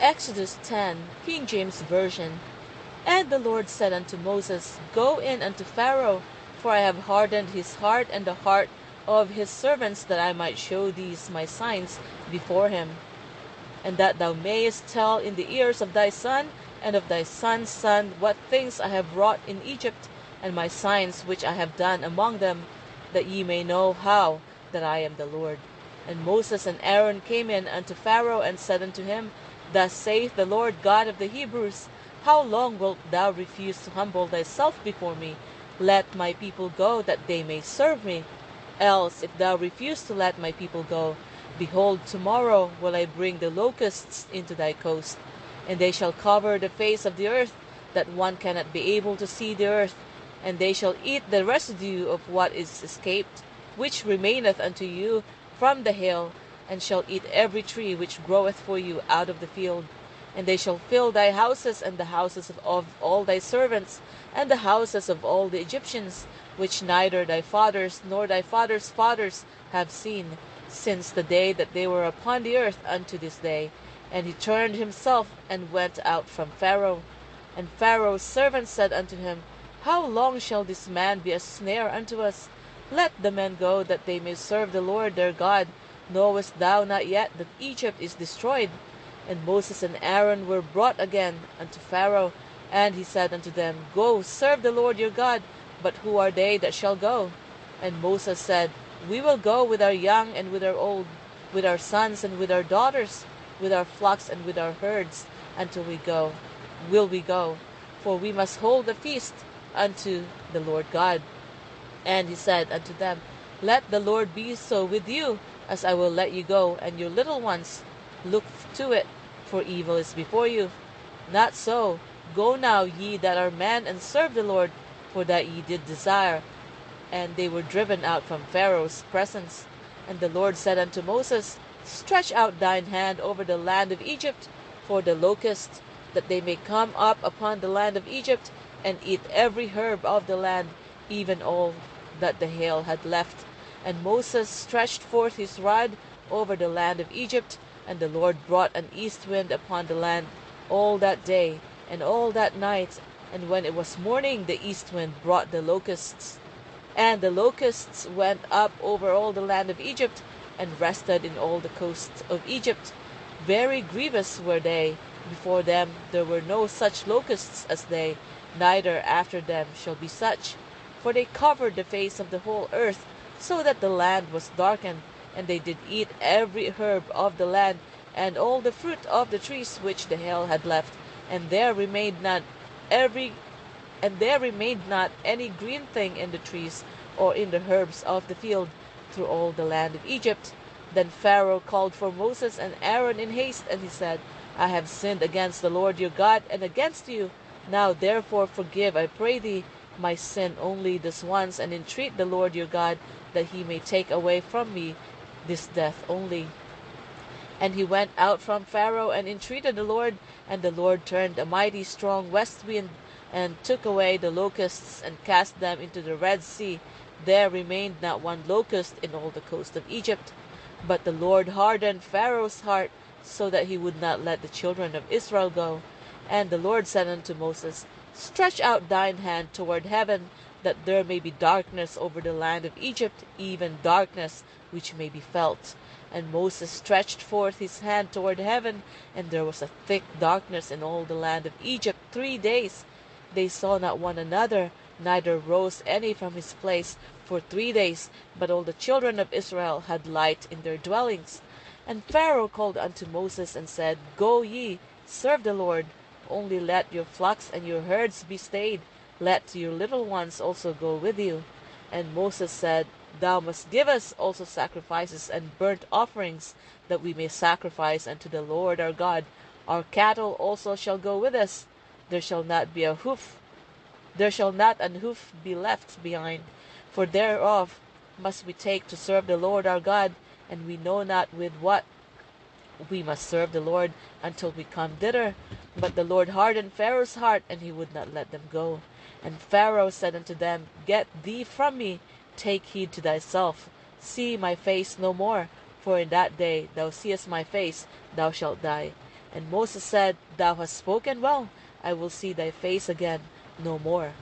Exodus 10, King James Version. And the Lord said unto Moses, Go in unto Pharaoh, for I have hardened his heart and the heart of his servants, that I might show these my signs before him, and that thou mayest tell in the ears of thy son and of thy son's son what things I have wrought in Egypt, and my signs which I have done among them, that ye may know how that I am the Lord. And Moses and Aaron came in unto Pharaoh, and said unto him, Thus saith the Lord God of the Hebrews, How long wilt thou refuse to humble thyself before me? Let my people go, that they may serve me. Else, if thou refuse to let my people go, behold, tomorrow will I bring the locusts into thy coast, and they shall cover the face of the earth, that one cannot be able to see the earth, and they shall eat the residue of what is escaped, which remaineth unto you from the hill, and shall eat every tree which groweth for you out of the field. And they shall fill thy houses, and the houses of all thy servants, and the houses of all the Egyptians, which neither thy fathers nor thy fathers' fathers have seen, since the day that they were upon the earth unto this day. And he turned himself and went out from Pharaoh. And Pharaoh's servants said unto him, How long shall this man be a snare unto us? Let the men go, that they may serve the Lord their God. Knowest thou not yet that Egypt is destroyed? And Moses and Aaron were brought again unto Pharaoh, and he said unto them, Go, serve the Lord your God. But who are they that shall go? And Moses said, We will go with our young and with our old, with our sons and with our daughters, with our flocks and with our herds, until we go. Will we go? For we must hold a feast unto the Lord God. And he said unto them, Let the Lord be so with you, as I will let you go, and your little ones. Look to it, for evil is before you. Not so. Go now, ye that are men, and serve the Lord, for that ye did desire. And they were driven out from Pharaoh's presence. And the Lord said unto Moses, Stretch out thine hand over the land of Egypt for the locusts, that they may come up upon the land of Egypt, and eat every herb of the land, even all that the hail had left. And Moses stretched forth his rod over the land of Egypt, and the Lord brought an east wind upon the land all that day and all that night. And when it was morning, the east wind brought the locusts. And the locusts went up over all the land of Egypt, and rested in all the coasts of Egypt. Very grievous were they. Before them there were no such locusts as they, neither after them shall be such. For they covered the face of the whole earth, so that the land was darkened. And they did eat every herb of the land, and all the fruit of the trees which the hail had left. And there remained not any green thing in the trees, or in the herbs of the field, through all the land of Egypt. Then Pharaoh called for Moses and Aaron in haste, and he said, I have sinned against the Lord your God, and against you. Now therefore forgive, I pray thee, my sin only this once, and entreat the Lord your God, that he may take away from me this death only. And he went out from Pharaoh, and entreated the Lord. And the Lord turned a mighty strong west wind, and took away the locusts, and cast them into the Red Sea. There remained not one locust in all the coast of Egypt. But the Lord hardened Pharaoh's heart, so that he would not let the children of Israel go. And the Lord said unto Moses, Stretch out thine hand toward heaven, that there may be darkness over the land of Egypt, even darkness which may be felt. And Moses stretched forth his hand toward heaven, and there was a thick darkness in all the land of Egypt 3 days. They saw not one another, neither rose any from his place for 3 days, but all the children of Israel had light in their dwellings. And Pharaoh called unto Moses, and said, Go ye, serve the Lord, only let your flocks and your herds be stayed, let your little ones also go with you. And Moses said, Thou must give us also sacrifices and burnt offerings, that we may sacrifice unto the Lord our God. Our cattle also shall go with us. There shall not an hoof be left behind, for thereof must we take to serve the Lord our God, and we know not with what we must serve the Lord until we come thither. But the Lord hardened Pharaoh's heart, and he would not let them go. And Pharaoh said unto them, Get thee from me, take heed to thyself, see my face no more, for in that day thou seest my face, thou shalt die. And Moses said, Thou hast spoken well. I will see thy face again no more.